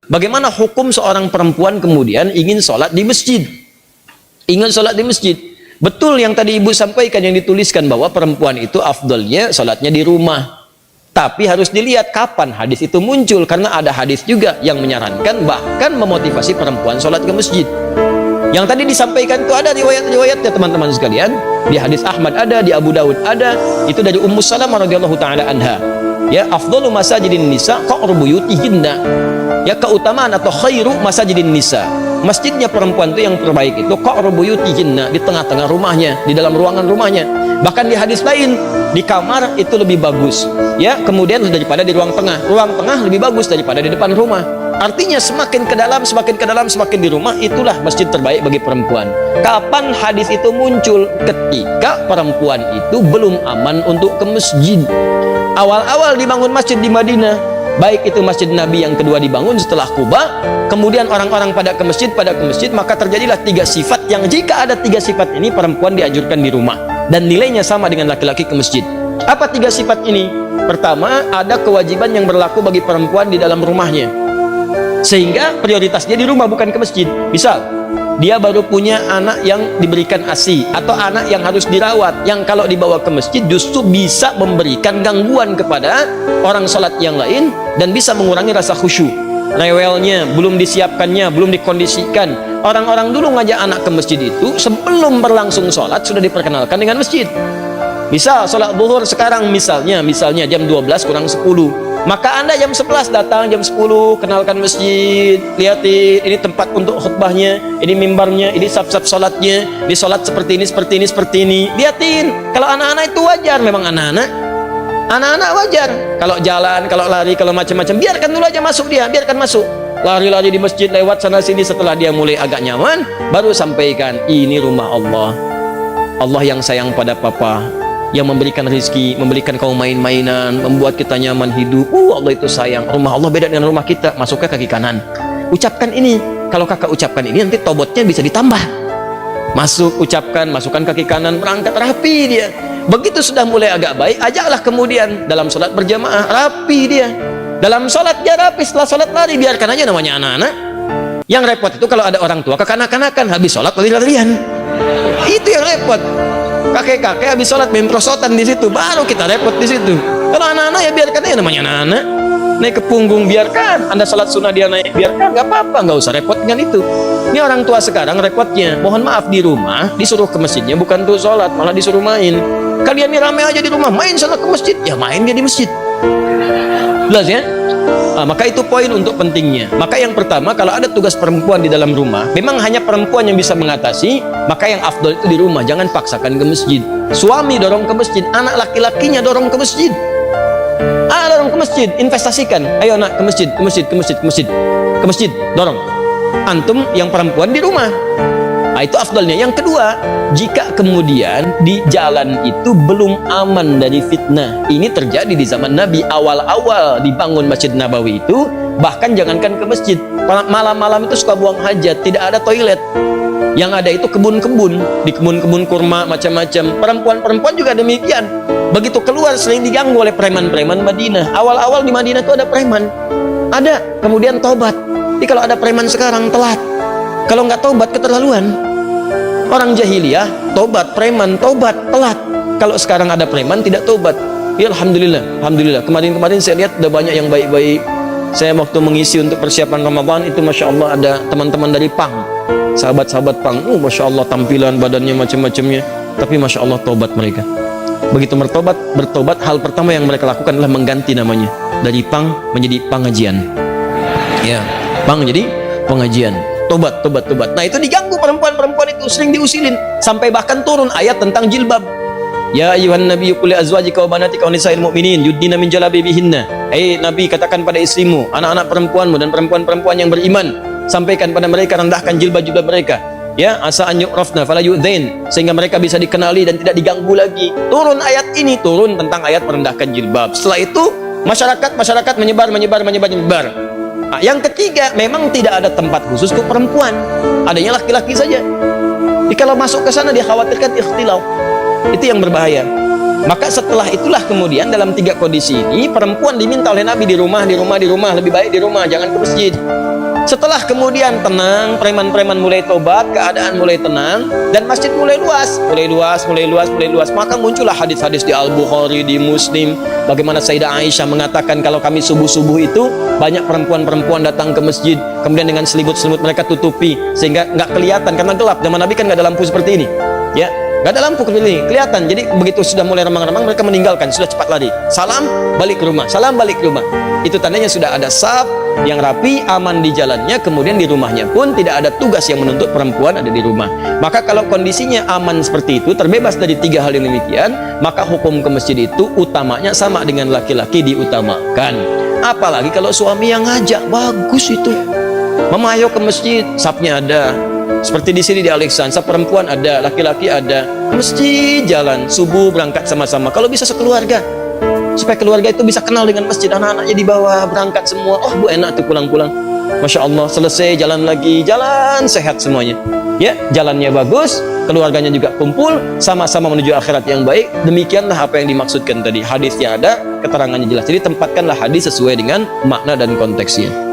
Bagaimana hukum seorang perempuan kemudian ingin sholat di masjid? Ingin sholat di masjid. Betul yang tadi ibu sampaikan, yang dituliskan bahwa perempuan itu afdalnya sholatnya di rumah. Tapi harus dilihat kapan hadis itu muncul, karena ada hadis juga yang menyarankan bahkan memotivasi perempuan sholat ke masjid. Yang tadi disampaikan itu ada riwayat-riwayatnya teman-teman sekalian. Di hadis Ahmad ada, di Abu Dawud ada. Itu dari Ummu Salamah radhiyallahu taala anha. Ya, afdalu masajidin nisa qa'ru buyutihinna. Ya, keutamaan atau khairu masajidin nisa, masjidnya perempuan itu yang terbaik itu qa'ru buyutihinna, di tengah-tengah rumahnya, di dalam ruangan rumahnya. Bahkan di hadis lain, di kamar itu lebih bagus. Ya, kemudian daripada di ruang tengah. Ruang tengah lebih bagus daripada di depan rumah. Artinya semakin ke dalam, semakin ke dalam, semakin di rumah, itulah masjid terbaik bagi perempuan. Kapan hadis itu muncul? Ketika perempuan itu belum aman untuk ke masjid. Awal-awal dibangun masjid di Madinah, baik itu masjid Nabi yang kedua dibangun setelah Quba, kemudian orang-orang pada ke masjid, maka terjadilah 3 sifat yang jika ada 3 sifat ini perempuan dianjurkan di rumah dan nilainya sama dengan laki-laki ke masjid. Apa 3 sifat ini? Pertama, ada kewajiban yang berlaku bagi perempuan di dalam rumahnya, sehingga prioritasnya di rumah bukan ke masjid. Misal dia baru punya anak yang diberikan ASI atau anak yang harus dirawat, yang kalau dibawa ke masjid justru bisa memberikan gangguan kepada orang sholat yang lain dan bisa mengurangi rasa khusyuk. Rewelnya, belum disiapkannya, belum dikondisikan. Orang-orang dulu ngajak anak ke masjid itu sebelum berlangsung sholat sudah diperkenalkan dengan masjid. Misal sholat zuhur sekarang misalnya jam 12 kurang 10, maka Anda jam 11 datang, jam 10 kenalkan masjid, lihatin ini tempat untuk khutbahnya, ini mimbarnya, ini saf-saf sholatnya, ini sholat seperti ini, lihatin. Kalau anak-anak itu wajar, memang anak-anak wajar, kalau jalan, kalau lari, kalau macam-macam, biarkan dulu aja masuk dia, biarkan masuk, lari-lari di masjid, lewat sana sini. Setelah dia mulai agak nyaman, baru sampaikan, ini rumah Allah, Allah yang sayang pada papa, yang memberikan rezeki, memberikan kau main-mainan, membuat kita nyaman hidup. Allah itu sayang. Rumah Allah beda dengan rumah kita. Masuknya kaki kanan. Ucapkan ini. Kalau kakak ucapkan ini, nanti tobotnya bisa ditambah. Masuk, ucapkan, masukkan kaki kanan, berangkat rapi dia. Begitu sudah mulai agak baik, ajaklah kemudian dalam sholat berjamaah, rapi dia. Dalam sholat dia rapi, setelah sholat lari, biarkan aja namanya anak-anak. Yang repot itu kalau ada orang tua kekanak-kanakan, habis sholat lari-larian. Itu yang repot. Kakek-kakek habis sholat main prosotan di situ, baru kita repot di situ. Kalau anak-anak ya biarkan aja namanya anak-anak, naik ke punggung, biarkan. Anda sholat sunnah dia naik, biarkan, nggak apa-apa, nggak usah repot dengan itu. Ini orang tua sekarang repotnya, mohon maaf, di rumah disuruh ke masjidnya bukan untuk sholat, malah disuruh main. Kalian ini ramai aja di rumah, main sholat ke masjid, ya main dia di masjid. Jelas ya? Maka itu poin untuk pentingnya. Maka yang pertama, kalau ada tugas perempuan di dalam rumah, memang hanya perempuan yang bisa mengatasi, maka yang afdol itu di rumah, jangan paksakan ke masjid. Suami dorong ke masjid, anak laki-lakinya dorong ke masjid. Dorong ke masjid, investasikan. Ayo nak, ke masjid, dorong. Antum yang perempuan di rumah. Itu afdalnya. Yang kedua, jika kemudian di jalan itu belum aman dari fitnah. Ini terjadi di zaman Nabi, awal-awal dibangun Masjid Nabawi itu, bahkan jangankan ke masjid, malam-malam itu suka buang hajat, tidak ada toilet. Yang ada itu kebun-kebun, di kebun-kebun kurma macam-macam. Perempuan-perempuan juga demikian. Begitu keluar sering diganggu oleh preman-preman Madinah. Awal-awal di Madinah itu ada preman, ada, kemudian tobat. Jadi kalau ada preman sekarang telat, kalau nggak tobat keterlaluan. Orang jahiliyah tobat, preman tobat, telat. Kalau sekarang ada preman tidak tobat, ya alhamdulillah, alhamdulillah. Kemarin saya lihat ada banyak yang baik-baik. Saya waktu mengisi untuk persiapan Ramadan itu, masya Allah, ada teman-teman dari Pang, sahabat-sahabat Pang. Masya Allah, tampilan badannya macam-macamnya, tapi masya Allah tobat mereka. Begitu bertobat, hal pertama yang mereka lakukan adalah mengganti namanya dari Pang menjadi Pengajian. Ya, Pang jadi Pengajian. Tobat. Nah itu diganggu perempuan-perempuan itu, sering diusilin, sampai bahkan turun ayat tentang jilbab. Ya ayuhan nabiyyu qul li azwajika wa banatika wa nisa'il mu'minin yudnina min jalabibihinna. Nabi, katakan pada istrimu, anak-anak perempuanmu dan perempuan-perempuan yang beriman, sampaikan pada mereka, rendahkan jilbab-jilbab mereka. Ya, asa an yu'rafna fala yu'dzain, sehingga mereka bisa dikenali dan tidak diganggu lagi. Turun ayat ini, turun tentang ayat merendahkan jilbab. Setelah itu masyarakat menyebar. Yang ketiga, memang tidak ada tempat khusus untuk perempuan, adanya laki-laki saja. Jadi kalau masuk ke sana dia khawatirkan ikhtilaf, itu yang berbahaya. Maka setelah itulah kemudian dalam 3 kondisi ini perempuan diminta oleh Nabi di rumah, lebih baik di rumah, jangan ke masjid. Setelah kemudian tenang, preman-preman mulai tobat, keadaan mulai tenang, dan masjid mulai luas, maka muncullah hadis-hadis di Al-Bukhari, di Muslim, bagaimana Sayyidah Aisyah mengatakan kalau kami subuh-subuh itu banyak perempuan-perempuan datang ke masjid, kemudian dengan selimut-selimut mereka tutupi sehingga nggak kelihatan karena gelap. Zaman Nabi kan nggak ada lampu seperti ini, ya. Gak ada lampu seperti ini, kelihatan. Jadi begitu sudah mulai remang-remang mereka meninggalkan, sudah cepat lari. Salam, balik ke rumah. Salam, balik ke rumah. Itu tandanya sudah ada saf yang rapi, aman di jalannya, kemudian di rumahnya pun tidak ada tugas yang menuntut perempuan ada di rumah. Maka kalau kondisinya aman seperti itu, terbebas dari 3 hal yang demikian, maka hukum ke masjid itu utamanya sama dengan laki-laki diutamakan. Apalagi kalau suami yang ngajak, bagus itu. Mama ayo ke masjid, safnya ada. Seperti di sini di Alexandra, perempuan ada, laki-laki ada, masjid jalan subuh berangkat sama-sama. Kalau bisa sekeluarga, supaya keluarga itu bisa kenal dengan masjid, anak-anaknya dibawa berangkat semua. Oh bu enak tuh pulang-pulang, masya Allah, selesai jalan lagi, jalan sehat semuanya. Ya jalannya bagus, keluarganya juga kumpul, sama-sama menuju akhirat yang baik. Demikianlah apa yang dimaksudkan tadi. Hadisnya ada, keterangannya jelas. Jadi tempatkanlah hadis sesuai dengan makna dan konteksnya.